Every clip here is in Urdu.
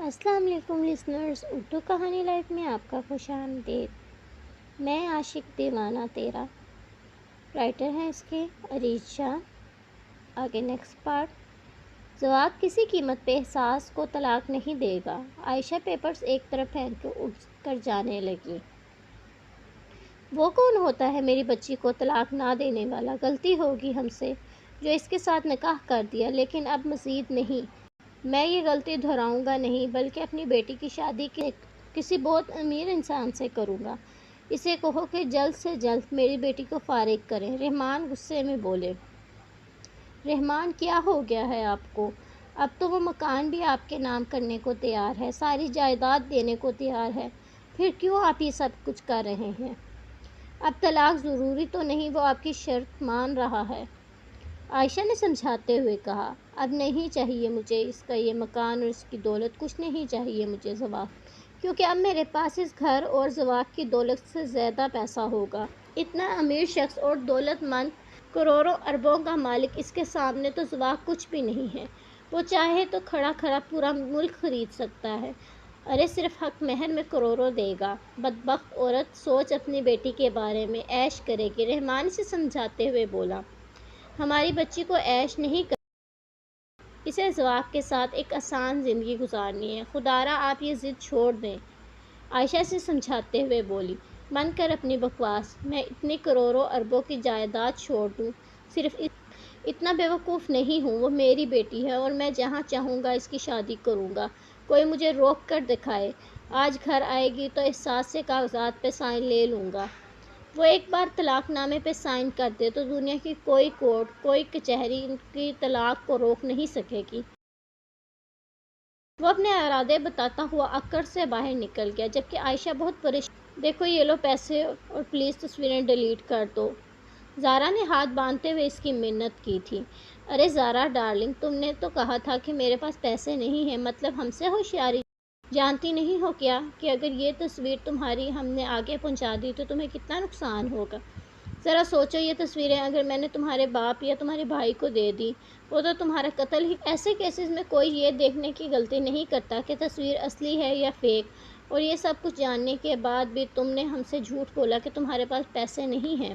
السلام علیکم لسنرز، اردو کہانی لائف میں آپ کا خوش آمدید۔ میں عاشق دیوانہ تیرا، رائٹر ہیں اس کے عریض شاہ۔ آگے نیکسٹ پارٹ۔ زواق کسی قیمت پہ احساس کو طلاق نہیں دے گا۔ عائشہ پیپرز ایک طرف پھینک کے اٹھ کر جانے لگی۔ وہ کون ہوتا ہے میری بچی کو طلاق نہ دینے والا؟ غلطی ہوگی ہم سے جو اس کے ساتھ نکاح کر دیا، لیکن اب مزید نہیں۔ میں یہ غلطی دہراؤں گا نہیں، بلکہ اپنی بیٹی کی شادی کسی بہت امیر انسان سے کروں گا۔ اسے کہو کہ جلد سے جلد میری بیٹی کو فارغ کریں۔ رحمان غصے میں بولے۔ رحمان، کیا ہو گیا ہے آپ کو؟ اب تو وہ مکان بھی آپ کے نام کرنے کو تیار ہے، ساری جائیداد دینے کو تیار ہے، پھر کیوں آپ یہ سب کچھ کر رہے ہیں؟ اب طلاق ضروری تو نہیں، وہ آپ کی شرط مان رہا ہے۔ عائشہ نے سمجھاتے ہوئے کہا، اب نہیں چاہیے مجھے اس کا یہ مکان اور اس کی دولت، کچھ نہیں چاہیے مجھے زواق، کیونکہ اب میرے پاس اس گھر اور زواق کی دولت سے زیادہ پیسہ ہوگا۔ اتنا امیر شخص اور دولت مند، کروڑوں اربوں کا مالک، اس کے سامنے تو زواق کچھ بھی نہیں ہے۔ وہ چاہے تو کھڑا کھڑا پورا ملک خرید سکتا ہے۔ ارے صرف حق مہر میں کروڑوں دے گا۔ بدبخت عورت، سوچ اپنی بیٹی کے بارے میں، عیش کرے گی۔ رحمان اسے سمجھاتے ہوئے بولا، ہماری بچی کو عیش نہیں کرنی، اسے زواق کے ساتھ ایک آسان زندگی گزارنی ہے۔ خدارا آپ یہ ضد چھوڑ دیں۔ عائشہ سے سمجھاتے ہوئے بولی، بند کر اپنی بکواس۔ میں اتنی کروڑوں اربوں کی جائیداد چھوڑ دوں، صرف اتنا بے وقوف نہیں ہوں۔ وہ میری بیٹی ہے اور میں جہاں چاہوں گا اس کی شادی کروں گا، کوئی مجھے روک کر دکھائے۔ آج گھر آئے گی تو احساس سے کاغذات پہ سائن لے لوں گا۔ وہ ایک بار طلاق نامے پہ سائن کر دے تو دنیا کی کوئی کورٹ، کوئی کچہری ان کی طلاق کو روک نہیں سکے گی۔ وہ اپنے ارادے بتاتا ہوا اکڑ سے باہر نکل گیا، جبکہ عائشہ بہت پریشان۔ دیکھو یہ لو پیسے اور پلیز تصویریں ڈیلیٹ کر دو۔ زارا نے ہاتھ باندھتے ہوئے اس کی منت کی تھی۔ ارے زارا ڈارلنگ، تم نے تو کہا تھا کہ میرے پاس پیسے نہیں ہیں، مطلب ہم سے ہوشیاری جانتی نہیں ہو کیا کہ اگر یہ تصویر تمہاری ہم نے آگے پہنچا دی تو تمہیں کتنا نقصان ہوگا؟ ذرا سوچو، یہ تصویریں اگر میں نے تمہارے باپ یا تمہارے بھائی کو دے دی، وہ تو تمہارا قتل ہی۔ ایسے کیسز میں کوئی یہ دیکھنے کی غلطی نہیں کرتا کہ تصویر اصلی ہے یا فیک، اور یہ سب کچھ جاننے کے بعد بھی تم نے ہم سے جھوٹ بولا کہ تمہارے پاس پیسے نہیں ہیں۔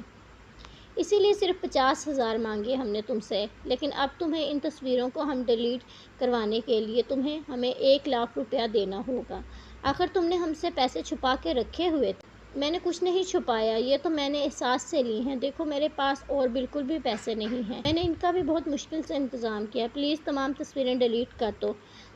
اسی لیے صرف 50,000 مانگے ہم نے تم سے، لیکن اب تمہیں ان تصویروں کو ہم ڈیلیٹ کروانے کے لیے تمہیں ہمیں 1,00,000 روپیہ دینا ہوگا۔ آخر تم نے ہم سے پیسے چھپا کے رکھے ہوئے تھے۔ میں نے کچھ نہیں چھپایا، یہ تو میں نے احساس سے لی ہیں۔ دیکھو میرے پاس اور بالکل بھی پیسے نہیں ہیں، میں نے ان کا بھی بہت مشکل سے انتظام کیا۔ پلیز تمام تصویریں ڈیلیٹ کر دو۔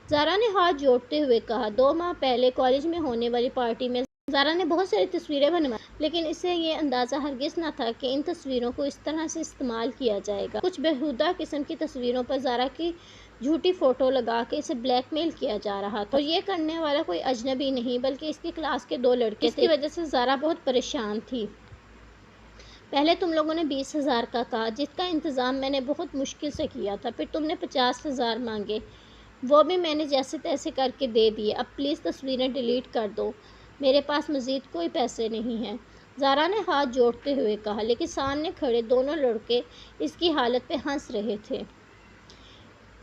زارا نے ہاتھ جوڑتے ہوئے کہا۔ 2 ماہ پہلے کالج میں ہونے والی پارٹی میں زارا نے بہت ساری تصویریں بنوائی، لیکن اسے یہ اندازہ ہرگز نہ تھا کہ ان تصویروں کو اس طرح سے استعمال کیا جائے گا۔ کچھ بیہودہ قسم کی تصویروں پر زارا کی جھوٹی فوٹو لگا کے اسے بلیک میل کیا جا رہا تھا، اور یہ کرنے والا کوئی اجنبی نہیں بلکہ اس کی کلاس کے 2 لڑکے تھے۔ اس کی وجہ سے زارا بہت پریشان تھی۔ پہلے تم لوگوں نے 20,000 کا کہا، جس کا انتظام میں نے بہت مشکل سے کیا تھا، پھر تم نے 50,000 مانگے، وہ بھی میں نے جیسے تیسے کر کے دے دیے۔ اب پلیز تصویریں ڈیلیٹ کر دو، میرے پاس مزید کوئی پیسے نہیں ہیں۔ زارا نے ہاتھ جوڑتے ہوئے کہا، لیکن سامنے کھڑے دونوں لڑکے اس کی حالت پہ ہنس رہے تھے۔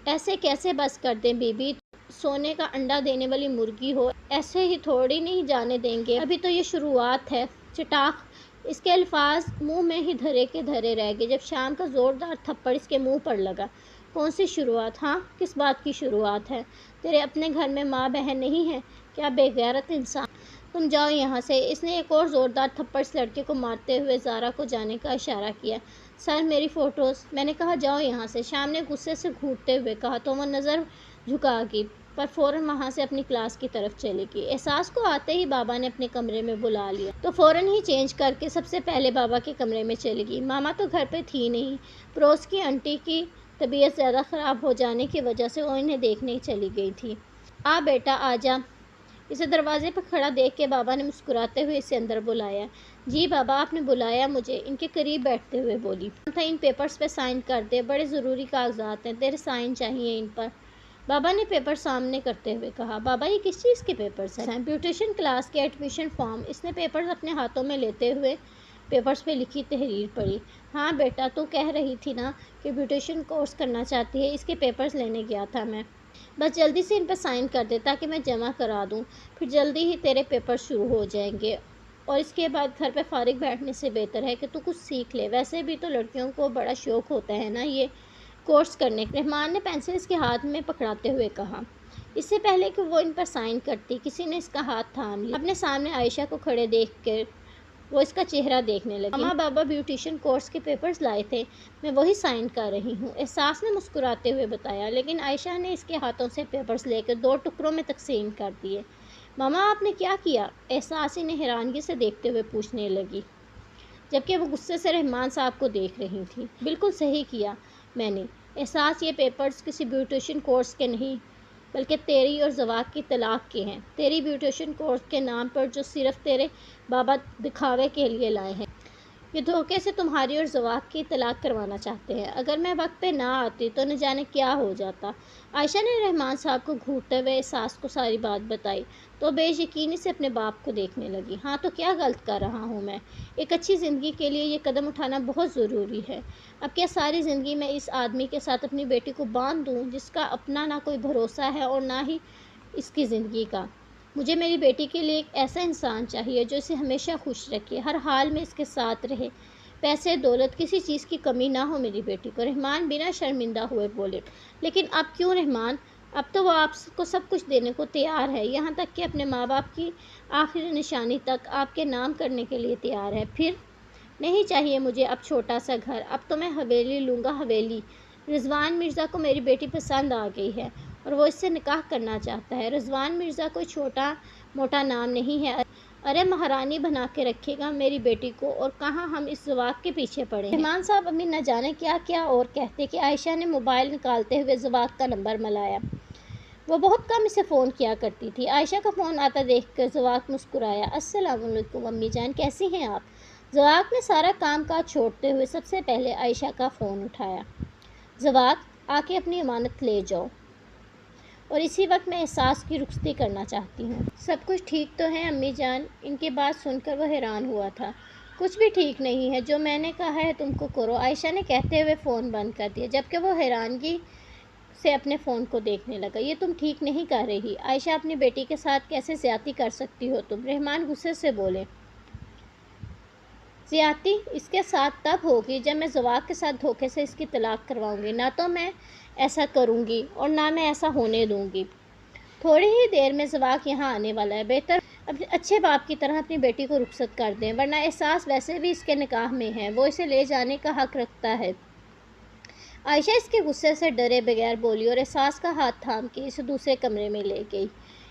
ایسے کیسے بس کر دیں بی بی، سونے کا انڈا دینے والی مرغی ہو، ایسے ہی تھوڑی نہیں جانے دیں گے، ابھی تو یہ شروعات ہے۔ چٹاخ! اس کے الفاظ منہ میں ہی دھرے کے دھرے رہ گئے جب شام کا زوردار تھپڑ اس کے منہ پر لگا۔ کون سی شروعات؟ ہاں، کس بات کی شروعات ہے؟ تیرے اپنے گھر میں ماں بہن نہیں ہے کیا؟ بے غیرت انسان، تم جاؤ یہاں سے۔ اس نے ایک اور زوردار تھپڑ اس لڑکے کو مارتے ہوئے زارا کو جانے کا اشارہ کیا۔ سر میری فوٹوز، میں نے کہا جاؤ یہاں سے، شام نے غصے سے گھونٹتے ہوئے کہا تو وہ نظر جھکا گی، پر فوراً وہاں سے اپنی کلاس کی طرف چلے گی۔ احساس کو آتے ہی بابا نے اپنے کمرے میں بلا لیا تو فوراً ہی چینج کر کے سب سے پہلے بابا کے کمرے میں چلی گئی۔ ماما تو گھر پہ تھی نہیں، پڑوس کی آنٹی کی طبیعت زیادہ خراب ہو جانے کی وجہ سے وہ انہیں دیکھنے چلی گئی تھی۔ آ بیٹا آجا۔ اسے دروازے پر کھڑا دیکھ کے بابا نے مسکراتے ہوئے اسے اندر بلایا۔ جی بابا، آپ نے بلایا مجھے؟ ان کے قریب بیٹھتے ہوئے بولی۔ ان پیپرز پہ سائن کر دے، بڑے ضروری کاغذات ہیں، تیرے سائن چاہیے ان پر۔ بابا نے پیپر سامنے کرتے ہوئے کہا۔ بابا یہ کس چیز کے پیپرز ہیں؟ بیوٹیشین کلاس کے ایڈمیشن فارم۔ اس نے پیپرز اپنے ہاتھوں میں لیتے ہوئے پیپرز پہ لکھی تحریر پڑھی۔ ہاں بیٹا، تو کہہ رہی تھی نا کہ بیوٹیشین کورس کرنا چاہتی ہے، اس کے پیپرز لینے گیا تھا میں۔ بس جلدی سے ان پر سائن کر دے تاکہ میں جمع کرا دوں، پھر جلدی ہی تیرے پیپر شروع ہو جائیں گے، اور اس کے بعد گھر پہ فارغ بیٹھنے سے بہتر ہے کہ تو کچھ سیکھ لے۔ ویسے بھی تو لڑکیوں کو بڑا شوق ہوتا ہے نا یہ کورس کرنے کا۔ رحمان نے پینسل اس کے ہاتھ میں پکڑاتے ہوئے کہا۔ اس سے پہلے کہ وہ ان پر سائن کرتی، کسی نے اس کا ہاتھ تھام لیا۔ اپنے سامنے عائشہ کو کھڑے دیکھ کر وہ اس کا چہرہ دیکھنے لگی۔ ماما بابا بیوٹیشین کورس کے پیپرز لائے تھے، میں وہی سائن کر رہی ہوں، احساس نے مسکراتے ہوئے بتایا، لیکن عائشہ نے اس کے ہاتھوں سے پیپرز لے کر 2 ٹکڑوں میں تقسیم کر دیے۔ ماما آپ نے کیا کیا؟ احساس انہیں حیرانگی سے دیکھتے ہوئے پوچھنے لگی، جبکہ وہ غصے سے رحمان صاحب کو دیکھ رہی تھی۔ بالکل صحیح کیا میں نے احساس، یہ پیپرز کسی بیوٹیشین کورس کے نہیں بلکہ تیری اور زواق کی طلاق کے ہیں، تیری بیوٹیشین کورس کے نام پر جو صرف تیرے بابا دکھاوے کے لیے لائے ہیں۔ یہ دھوکے سے تمہاری اور زواق کی طلاق کروانا چاہتے ہیں۔ اگر میں وقت پہ نہ آتی تو نہ جانے کیا ہو جاتا۔ عائشہ نے رحمان صاحب کو گھورتے ہوئے احساس کو ساری بات بتائی تو بے یقینی سے اپنے باپ کو دیکھنے لگی۔ ہاں تو کیا غلط کر رہا ہوں میں؟ ایک اچھی زندگی کے لیے یہ قدم اٹھانا بہت ضروری ہے۔ اب کیا ساری زندگی میں اس آدمی کے ساتھ اپنی بیٹی کو باندھ دوں جس کا اپنا نہ کوئی بھروسہ ہے اور نہ ہی اس کی زندگی کا؟ مجھے میری بیٹی کے لیے ایک ایسا انسان چاہیے جو اسے ہمیشہ خوش رکھے، ہر حال میں اس کے ساتھ رہے، پیسے دولت کسی چیز کی کمی نہ ہو میری بیٹی کو۔ رحمان بنا شرمندہ ہوئے بولے، لیکن اب کیوں رحمان؟ اب تو وہ آپ کو سب کچھ دینے کو تیار ہے، یہاں تک کہ اپنے ماں باپ کی آخری نشانی تک آپ کے نام کرنے کے لیے تیار ہے۔ پھر نہیں چاہیے مجھے اب چھوٹا سا گھر، اب تو میں حویلی لوں گا، حویلی۔ رضوان مرزا کو میری بیٹی پسند آ گئی ہے اور وہ اس سے نکاح کرنا چاہتا ہے۔ رضوان مرزا کوئی چھوٹا موٹا نام نہیں ہے، ارے مہارانی بنا کے رکھے گا میری بیٹی کو، اور کہاں ہم اس زواق کے پیچھے پڑے ہیں۔ رحمان صاحب ابھی نہ جانے کیا کیا اور کہتے کہ عائشہ نے موبائل نکالتے ہوئے زواق کا نمبر ملایا۔ وہ بہت کم اسے فون کیا کرتی تھی۔ عائشہ کا فون آتا دیکھ کر زواق مسکرایا۔ السلام علیکم امی جان، کیسی ہیں آپ؟ زواق نے سارا کام کاج چھوڑتے ہوئے سب سے پہلے عائشہ کا فون اٹھایا۔ زواق آ کے اپنی امانت لے جاؤ، اور اسی وقت میں احساس کی رخصتی کرنا چاہتی ہوں۔ سب کچھ ٹھیک تو ہے امی جان؟ ان کی بات سن کر وہ حیران ہوا تھا۔ کچھ بھی ٹھیک نہیں ہے، جو میں نے کہا ہے تم کو کرو، عائشہ نے کہتے ہوئے فون بند کر دیا، جبکہ وہ حیرانگی سے اپنے فون کو دیکھنے لگا۔ یہ تم ٹھیک نہیں کر رہی عائشہ، اپنی بیٹی کے ساتھ کیسے زیادتی کر سکتی ہو تم؟ رحمان غصے سے بولے۔ زیادتی اس کے ساتھ تب ہوگی جب میں زواق کے ساتھ دھوکے سے اس کی طلاق کرواؤں گی، نہ تو میں ایسا کروں گی اور نہ میں ایسا ہونے دوں گی۔ تھوڑی ہی دیر میں زواق یہاں آنے والا ہے، بہتر اچھے باپ کی طرح اپنی بیٹی کو رخصت کر دیں، ورنہ احساس ویسے بھی اس کے نکاح میں ہے، وہ اسے لے جانے کا حق رکھتا ہے۔ عائشہ اس کے غصے سے ڈرے بغیر بولی اور احساس کا ہاتھ تھام کے اسے دوسرے کمرے میں لے گئی۔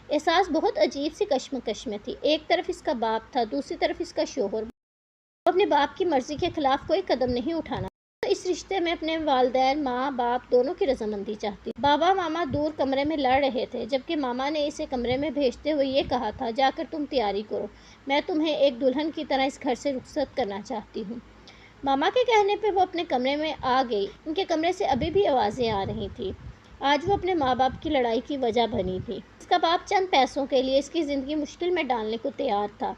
احساس بہت عجیب سی کشمکش میں تھی، ایک طرف اس کا باپ تھا، دوسری طرف اس کا شوہر۔ وہ اپنے باپ کی مرضی کے خلاف کوئی قدم نہیں اٹھانا، تو اس رشتے میں اپنے والدین ماں باپ دونوں کی رضامندی چاہتی۔ بابا ماما دور کمرے میں لڑ رہے تھے، جبکہ ماما نے اسے کمرے میں بھیجتے ہوئے یہ کہا تھا، جا کر تم تیاری کرو، میں تمہیں ایک دلہن کی طرح اس گھر سے رخصت کرنا چاہتی ہوں۔ ماما کے کہنے پہ وہ اپنے کمرے میں آ گئی۔ ان کے کمرے سے ابھی بھی آوازیں آ رہی تھیں، آج وہ اپنے ماں باپ کی لڑائی کی وجہ بنی تھی۔ اس کا باپ چند پیسوں کے لیے اس کی زندگی مشکل میں ڈالنے کو تیار تھا۔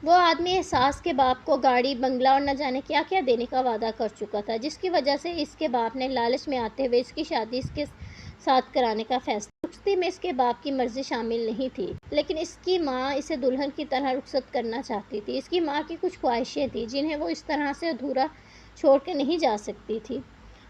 وہ آدمی احساس کے باپ کو گاڑی بنگلہ اور نہ جانے کیا کیا دینے کا وعدہ کر چکا تھا، جس کی وجہ سے اس کے باپ نے لالچ میں آتے ہوئے اس کی شادی اس کے ساتھ کرانے کا فیصلہ۔ رخصتی میں اس کے باپ کی مرضی شامل نہیں تھی، لیکن اس کی ماں اسے دلہن کی طرح رخصت کرنا چاہتی تھی۔ اس کی ماں کی کچھ خواہشیں تھیں جنہیں وہ اس طرح سے ادھورا چھوڑ کے نہیں جا سکتی تھی،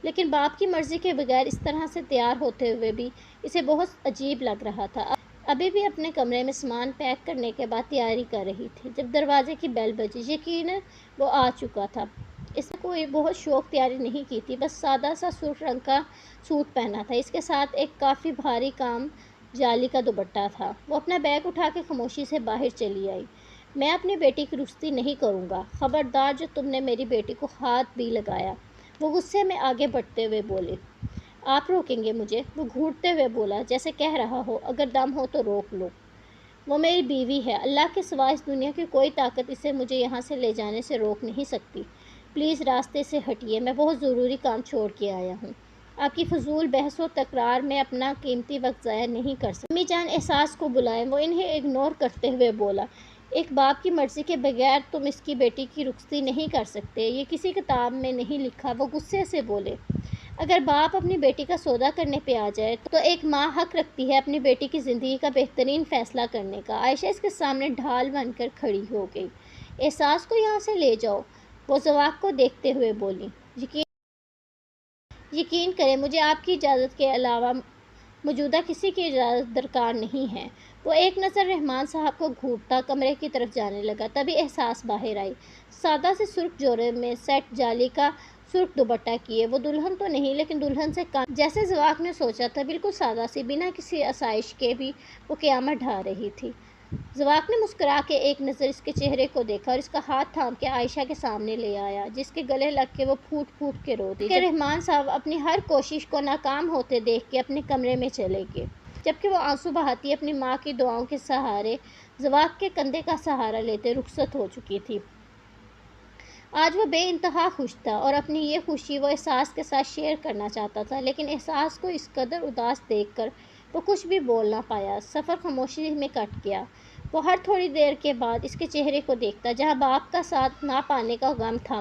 لیکن باپ کی مرضی کے بغیر اس طرح سے تیار ہوتے ہوئے بھی اسے بہت عجیب لگ رہا تھا۔ ابھی بھی اپنے کمرے میں سامان پیک کرنے کے بعد تیاری کر رہی تھی جب دروازے کی بیل بجی۔ یقیناً وہ آ چکا تھا۔ اس نے کوئی بہت شوق تیاری نہیں کی تھی، بس سادہ سا سرخ رنگ کا سوٹ پہنا تھا، اس کے ساتھ ایک کافی بھاری کام جالی کا دوپٹہ تھا۔ وہ اپنا بیگ اٹھا کے خاموشی سے باہر چلی آئی۔ میں اپنی بیٹی کی رخصتی نہیں کروں گا، خبردار جو تم نے میری بیٹی کو ہاتھ بھی لگایا، وہ غصے میں آگے بڑھتے ہوئے بولے۔ آپ روکیں گے مجھے؟ وہ گھورتے ہوئے بولا، جیسے کہہ رہا ہو اگر دم ہو تو روک لو، وہ میری بیوی ہے، اللہ کے سوا اس دنیا کی کوئی طاقت اسے مجھے یہاں سے لے جانے سے روک نہیں سکتی، پلیز راستے سے ہٹیے، میں بہت ضروری کام چھوڑ کے آیا ہوں، آپ کی فضول بحث و تکرار میں اپنا قیمتی وقت ضائع نہیں کر سکتا۔ امی جان احساس کو بلائیں، وہ انہیں اگنور کرتے ہوئے بولا، ایک باپ کی مرضی کے بغیر تم اس کی بیٹی کی رخصتی نہیں کر سکتے، یہ کسی کتاب میں نہیں لکھا۔ وہ غصے سے بولے۔ اگر باپ اپنی بیٹی کا سودا کرنے پہ آ جائے تو ایک ماں حق رکھتی ہے اپنی بیٹی کی زندگی کا بہترین فیصلہ کرنے کا۔ عائشہ اس کے سامنے ڈھال بن کر کھڑی ہو گئی۔ احساس کو یہاں سے لے جاؤ، وہ زواق کو دیکھتے ہوئے بولی۔ یقین کریں مجھے آپ کی اجازت کے علاوہ موجودہ کسی کی اجازت درکار نہیں ہے۔ وہ ایک نظر رحمان صاحب کو گھورتا کمرے کی طرف جانے لگا۔ تبھی احساس باہر آئی، سادہ سے سرخ جوڑے میں سیٹ جالی کا سرخ دوپٹہ کیے۔ وہ دلہن تو نہیں لیکن دلہن سے کم، جیسے زواق نے سوچا تھا، بالکل سادہ سی، بنا کسی آسائش کے بھی وہ قیامت ڈھا رہی تھی۔ زواق نے مسکرا کے ایک نظر اس کے چہرے کو دیکھا اور اس کا ہاتھ تھام کے عائشہ کے سامنے لے آیا، جس کے گلے لگ کے وہ پھوٹ پھوٹ کے رو دی۔ رحمان صاحب اپنی ہر کوشش کو ناکام ہوتے دیکھ کے اپنے کمرے میں چلے گئے، جبکہ وہ آنسو بہاتی اپنی ماں کی دعاؤں کے سہارے زواق کے کندھے کا سہارا لیتے رخصت ہو چکی تھی۔ آج وہ بے انتہا خوش تھا اور اپنی یہ خوشی وہ احساس کے ساتھ شیئر کرنا چاہتا تھا، لیکن احساس کو اس قدر اداس دیکھ کر وہ کچھ بھی بول نہ پایا۔ سفر خاموشی میں کٹ گیا۔ وہ ہر تھوڑی دیر کے بعد اس کے چہرے کو دیکھتا، جہاں باپ کا ساتھ نہ پانے کا غم تھا،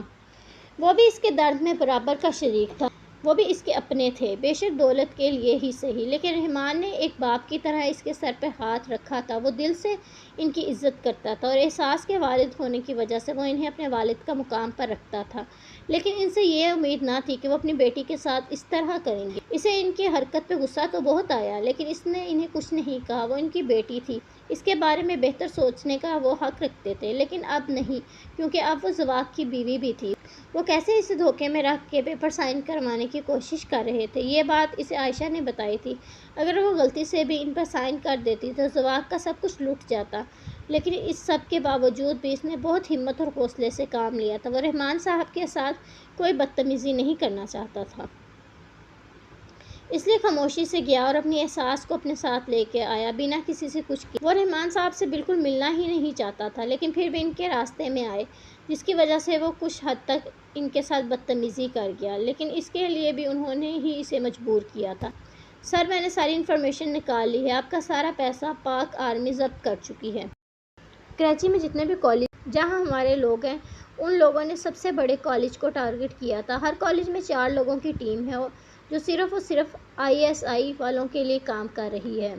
وہ بھی اس کے درد میں برابر کا شریک تھا۔ وہ بھی اس کے اپنے تھے، بے شک دولت کے لیے ہی صحیح، لیکن رحمان نے ایک باپ کی طرح اس کے سر پہ ہاتھ رکھا تھا۔ وہ دل سے ان کی عزت کرتا تھا اور احساس کے والد ہونے کی وجہ سے وہ انہیں اپنے والد کا مقام پر رکھتا تھا، لیکن ان سے یہ امید نہ تھی کہ وہ اپنی بیٹی کے ساتھ اس طرح کریں گے۔ اسے ان کی حرکت پہ غصہ تو بہت آیا، لیکن اس نے انہیں کچھ نہیں کہا۔ وہ ان کی بیٹی تھی، اس کے بارے میں بہتر سوچنے کا وہ حق رکھتے تھے، لیکن اب نہیں، کیونکہ اب وہ زواق کی بیوی بھی تھی۔ وہ کیسے اسے دھوکے میں رکھ کے پیپر سائن کروانے کی کوشش کر رہے تھے، یہ بات اسے عائشہ نے بتائی تھی۔ اگر وہ غلطی سے بھی ان پر سائن کر دیتی تو زواق کا سب کچھ لٹ جاتا، لیکن اس سب کے باوجود بھی اس نے بہت ہمت اور حوصلے سے کام لیا تھا۔ وہ رحمان صاحب کے ساتھ کوئی بدتمیزی نہیں کرنا چاہتا تھا، اس لیے خاموشی سے گیا اور اپنی احساس کو اپنے ساتھ لے کے آیا، بنا کسی سے کچھ کیے۔ وہ رحمان صاحب سے بالکل ملنا ہی نہیں چاہتا تھا، لیکن پھر بھی ان کے راستے میں آئے، جس کی وجہ سے وہ کچھ حد تک ان کے ساتھ بدتمیزی کر گیا، لیکن اس کے لیے بھی انہوں نے ہی اسے مجبور کیا تھا۔ سر، میں نے ساری انفارمیشن نکال لی ہے، آپ کا سارا پیسہ پاک آرمی ضبط کر چکی ہے۔ کراچی میں جتنے بھی کالج جہاں ہمارے لوگ ہیں، ان لوگوں نے سب سے بڑے کالج کو ٹارگٹ کیا تھا۔ ہر کالج میں 4 لوگوں کی ٹیم ہے جو صرف اور صرف ISI والوں کے لیے کام کر رہی ہے۔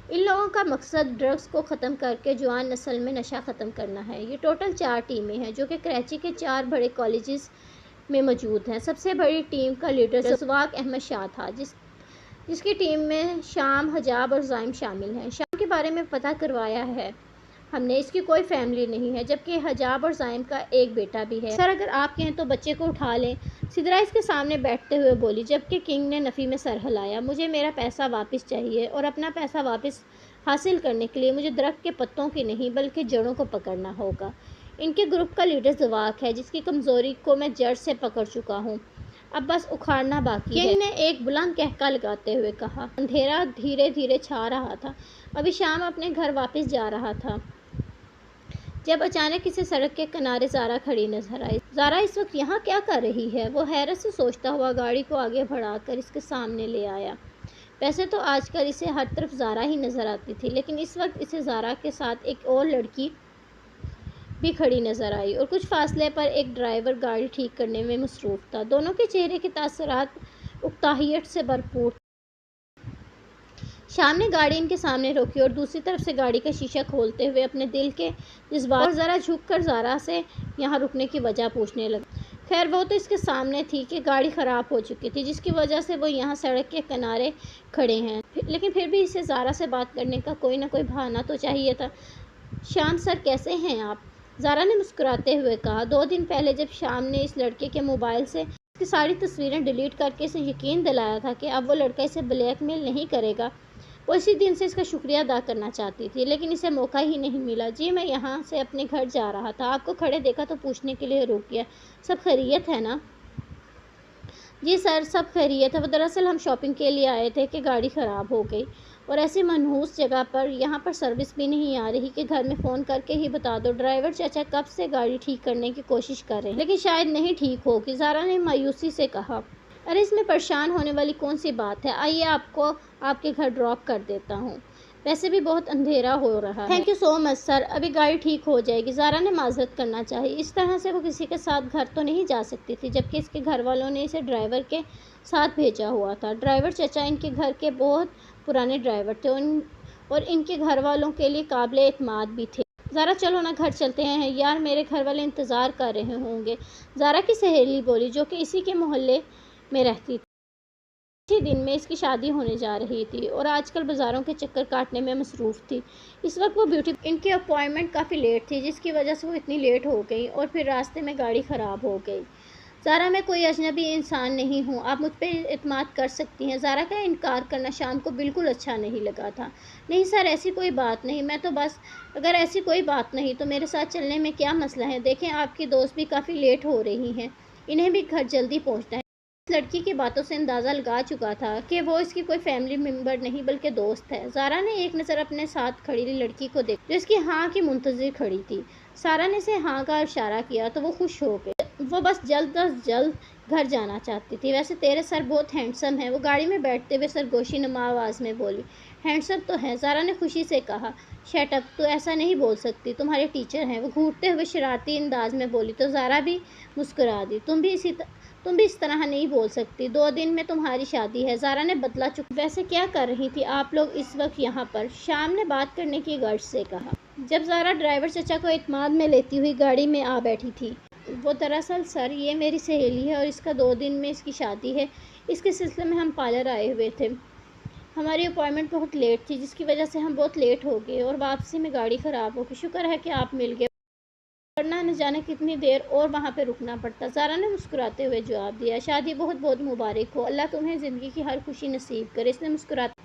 ان لوگوں کا مقصد ڈرگز کو ختم کر کے جوان نسل میں نشہ ختم کرنا ہے۔ یہ ٹوٹل 4 ٹیمیں ہیں جو کہ کراچی کے 4 بڑے کالجز میں موجود ہیں۔ سب سے بڑی ٹیم کا لیڈر زواق احمد شاہ تھا، جس کی ٹیم میں شام، حجاب اور زائم شامل ہیں۔ شام کے بارے میں پتہ کروایا ہے ہم نے، اس کی کوئی فیملی نہیں ہے، جبکہ حجاب اور زائم کا ایک بیٹا بھی ہے۔ سر، اگر آپ کہیں تو بچے کو اٹھا لیں، سدرا اس کے سامنے بیٹھتے ہوئے بولی، جبکہ کنگ نے نفی میں سر ہلایا۔ مجھے میرا پیسہ واپس چاہیے، اور اپنا پیسہ واپس حاصل کرنے کے لیے مجھے درخت کے پتوں کی نہیں بلکہ جڑوں کو پکڑنا ہوگا۔ ان کے گروپ کا لیڈر زواق ہے، جس کی کمزوری کو میں جڑ سے پکڑ چکا ہوں، اب بس اکھاڑنا باقی ہے۔ کنگ نے ایک بلند قہقہ لگاتے ہوئے کہا۔ اندھیرا دھیرے دھیرے چھا رہا تھا، ابھی شام اپنے گھر واپس جا رہا تھا جب اچانک کسی سڑک کے کنارے زارا کھڑی نظر آئی۔ زارا اس وقت یہاں کیا کر رہی ہے؟ وہ حیرت سے سوچتا ہوا گاڑی کو آگے بڑھا کر اس کے سامنے لے آیا۔ ویسے تو آج کل اسے ہر طرف زارا ہی نظر آتی تھی، لیکن اس وقت اسے زارا کے ساتھ ایک اور لڑکی بھی کھڑی نظر آئی، اور کچھ فاصلے پر ایک ڈرائیور گاڑی ٹھیک کرنے میں مصروف تھا۔ دونوں کے چہرے کے تاثرات اکتاہیت سے بھرپور تھے۔ شام نے گاڑی ان کے سامنے روکی اور دوسری طرف سے گاڑی کا شیشہ کھولتے ہوئے اپنے دل کے جذبات اور ذرا جھک کر زارا سے یہاں رکنے کی وجہ پوچھنے لگا۔ خیر، وہ تو اس کے سامنے تھی کہ گاڑی خراب ہو چکی تھی، جس کی وجہ سے وہ یہاں سڑک کے کنارے کھڑے ہیں، لیکن پھر بھی اسے زارا سے بات کرنے کا کوئی نہ کوئی بہانہ تو چاہیے تھا۔ شام سر، کیسے ہیں آپ؟ زارا نے مسکراتے ہوئے کہا۔ 2 دن پہلے جب شام نے اس لڑکے کے موبائل سے اس کی ساری تصویریں ڈیلیٹ کر کے اسے یقین دلایا تھا کہ اب وہ لڑکا اسے بلیک میل نہیں کرے گا، وہ اسی دن سے اس کا شکریہ ادا کرنا چاہتی تھی، لیکن اسے موقع ہی نہیں ملا۔ جی، میں یہاں سے اپنے گھر جا رہا تھا، آپ کو کھڑے دیکھا تو پوچھنے کے لیے روک گیا، سب خیریت ہے نا؟ جی سر، سب خیریت ہے۔ وہ دراصل ہم شاپنگ کے لیے آئے تھے کہ گاڑی خراب ہو گئی، اور ایسی منحوس جگہ پر یہاں پر سروس بھی نہیں آ رہی کہ گھر میں فون کر کے ہی بتا دو۔ ڈرائیور چچا کب سے گاڑی ٹھیک کرنے کی کوشش کر رہے ہیں، لیکن شاید نہیں ٹھیک ہوگی، زارا نے مایوسی سے کہا۔ ارے، اس میں پریشان ہونے والی کون سی بات ہے، آئیے آپ کو آپ کے گھر ڈراپ کر دیتا ہوں۔ ویسے بھی بہت اندھیرا ہو رہا ہے۔ تھینک یو سو مچ سر، ابھی گاڑی ٹھیک ہو جائے گی۔ زارا نے معذرت کرنا چاہی، اس طرح سے وہ کسی کے ساتھ گھر تو نہیں جا سکتی تھی، جبکہ اس کے گھر والوں نے اسے ڈرائیور کے ساتھ بھیجا ہوا تھا۔ ڈرائیور چچا ان کے گھر کے بہت پرانے ڈرائیور تھے اور ان کے گھر والوں کے لیے قابل اعتماد بھی تھے۔ زارا چلو نا گھر چلتے ہیں یار، میرے گھر والے انتظار کر رہے ہوں گے، زارا کی سہیلی بولی، جو کہ اسی کے محلے میں رہتی تھی۔ اسی دن میں اس کی شادی ہونے جا رہی تھی اور آج کل بازاروں کے چکر کاٹنے میں مصروف تھی۔ اس وقت وہ ان کی اپائنٹمنٹ کافی لیٹ تھی، جس کی وجہ سے وہ اتنی لیٹ ہو گئی اور پھر راستے میں گاڑی خراب ہو گئی۔ زارا میں کوئی اجنبی انسان نہیں ہوں، آپ مجھ پہ اعتماد کر سکتی ہیں۔ زارا کا انکار کرنا شام کو بالکل اچھا نہیں لگا تھا۔ نہیں سر، ایسی کوئی بات نہیں، میں تو بس اگر ایسی کوئی بات نہیں تو میرے ساتھ چلنے میں کیا مسئلہ ہے؟ دیکھیں آپ کی دوست بھی کافی لیٹ ہو رہی ہیں، انہیں بھی گھر جلدی پہنچنا ہے۔ اس لڑکی کی باتوں سے اندازہ لگا چکا تھا کہ وہ اس کی کوئی فیملی ممبر نہیں بلکہ دوست ہے۔ زارا نے ایک نظر اپنے ساتھ کھڑی لڑکی کو دیکھا جو اس کی ہاں کی منتظر کھڑی تھی۔ سارا نے اسے ہاں کا اشارہ کیا تو وہ خوش ہو گئی۔ وہ بس جلد از جلد گھر جانا چاہتی تھی۔ ویسے تیرے سر بہت ہینڈسم ہیں، وہ گاڑی میں بیٹھتے ہوئے سرگوشی نما آواز میں بولی۔ ہینڈسم تو ہیں، زارا نے خوشی سے کہا۔ شٹ اپ، تو ایسا نہیں بول سکتی، تمہارے ٹیچر ہیں، وہ گھورتے ہوئے شرارتی انداز میں بولی تو زارا بھی مسکرا دی۔ تم بھی اس طرح نہیں بول سکتی، 2 دن میں تمہاری شادی ہے، زارا نے بدلا چک۔ ویسے کیا کر رہی تھی آپ لوگ اس وقت یہاں پر؟ شام نے بات کرنے کی غرض سے کہا، جب زارا ڈرائیور چچا کو اعتماد میں لیتی ہوئی گاڑی میں آ بیٹھی تھی۔ وہ دراصل سر یہ میری سہیلی ہے اور اس کا 2 دن میں اس کی شادی ہے، اس کے سلسلے میں ہم پارلر آئے ہوئے تھے۔ ہماری اپائنٹمنٹ بہت لیٹ تھی، جس کی وجہ سے ہم بہت لیٹ ہو گئے اور واپسی میں گاڑی خراب ہو گئی۔ شکر ہے کہ آپ مل گئے، ورنہ نہ جانے کتنی دیر اور وہاں پہ رکنا پڑتا۔ زارا نے مسکراتے ہوئے جواب دیا۔ شادی بہت بہت مبارک ہو، اللہ تمہیں زندگی کی ہر خوشی نصیب کرے، اس نے مسکراتے،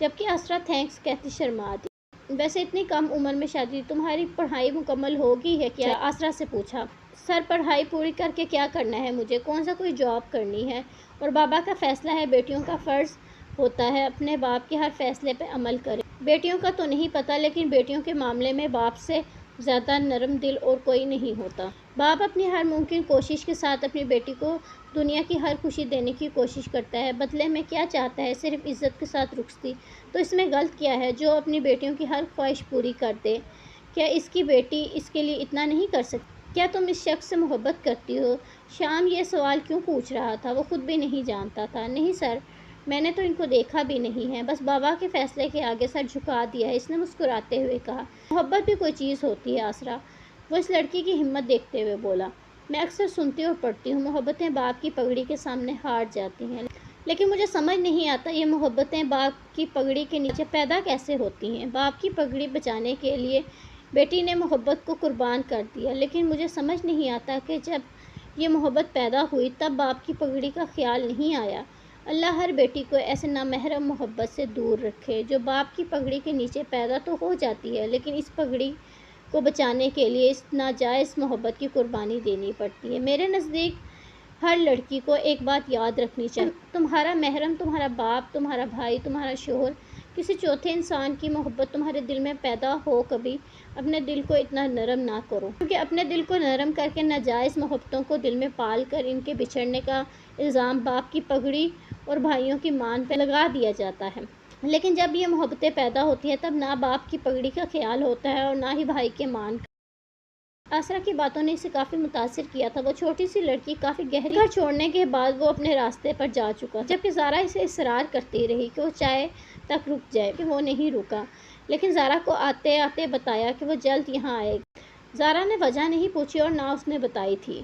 جبکہ آسرا تھینکس کہتی شرما دی۔ ویسے اتنی کم عمر میں شادی، تمہاری پڑھائی مکمل ہو گئی ہے کیا؟ آسرا سے پوچھا۔ سر پڑھائی پوری کر کے کیا کرنا ہے مجھے؟ کون سا کوئی جاب کرنی ہے، اور بابا کا فیصلہ ہے، بیٹیوں کا فرض ہوتا ہے اپنے باپ کے ہر فیصلے پہ عمل کرے۔ بیٹیوں کا تو نہیں پتہ، لیکن بیٹیوں کے معاملے میں باپ سے زیادہ نرم دل اور کوئی نہیں ہوتا۔ باپ اپنی ہر ممکن کوشش کے ساتھ اپنی بیٹی کو دنیا کی ہر خوشی دینے کی کوشش کرتا ہے، بدلے میں کیا چاہتا ہے؟ صرف عزت کے ساتھ رخصتی۔ تو اس میں غلط کیا ہے جو اپنی بیٹیوں کی ہر خواہش پوری کر دے؟ کیا اس کی بیٹی اس کے لیے اتنا نہیں کر سکتی؟ کیا تم اس شخص سے محبت کرتی ہو؟ شام یہ سوال کیوں پوچھ رہا تھا، وہ خود بھی نہیں جانتا تھا۔ نہیں سر، میں نے تو ان کو دیکھا بھی نہیں ہے، بس بابا کے فیصلے کے آگے سر جھکا دیا ہے، اس نے مسکراتے ہوئے کہا۔ محبت بھی کوئی چیز ہوتی ہے آسرا، وہ اس لڑکی کی ہمت دیکھتے ہوئے بولا۔ میں اکثر سنتی اور پڑھتی ہوں محبتیں باپ کی پگڑی کے سامنے ہار جاتی ہیں، لیکن مجھے سمجھ نہیں آتا یہ محبتیں باپ کی پگڑی کے نیچے پیدا کیسے ہوتی ہیں؟ باپ کی پگڑی بچانے کے لیے بیٹی نے محبت کو قربان کر دیا، لیکن مجھے سمجھ نہیں آتا کہ جب یہ محبت پیدا ہوئی تب باپ کی پگڑی کا خیال نہیں آیا۔ اللہ ہر بیٹی کو ایسے نامحرم محبت سے دور رکھے جو باپ کی پگڑی کے نیچے پیدا تو ہو جاتی ہے، لیکن اس پگڑی کو بچانے کے لیے اس ناجائز محبت کی قربانی دینی پڑتی ہے۔ میرے نزدیک ہر لڑکی کو ایک بات یاد رکھنی چاہیے، تمہارا محرم، تمہارا باپ، تمہارا بھائی، تمہارا شوہر، کسی چوتھے انسان کی محبت تمہارے دل میں پیدا ہو کبھی اپنے دل کو اتنا نرم نہ کرو، کیونکہ اپنے دل کو نرم کر کے ناجائز محبتوں کو دل میں پال کر ان کے بچھڑنے کا الزام باپ کی پگڑی اور بھائیوں کی مان پہ لگا دیا جاتا ہے۔ لیکن جب یہ محبتیں پیدا ہوتی ہیں تب نہ باپ کی پگڑی کا خیال ہوتا ہے اور نہ ہی بھائی کے مان کا۔ آسرا کی باتوں نے اسے کافی متاثر کیا تھا، وہ چھوٹی سی لڑکی کافی گہری گھر چھوڑنے کے بعد وہ اپنے راستے پر جا چکا، جبکہ زارا اسے اصرار کرتی رہی کہ وہ چائے تک رک جائے، کہ وہ نہیں رکا، لیکن زارا کو آتے آتے بتایا کہ وہ جلد یہاں آئے گا۔ زارا نے وجہ نہیں پوچھی اور نہ اس نے بتائی تھی۔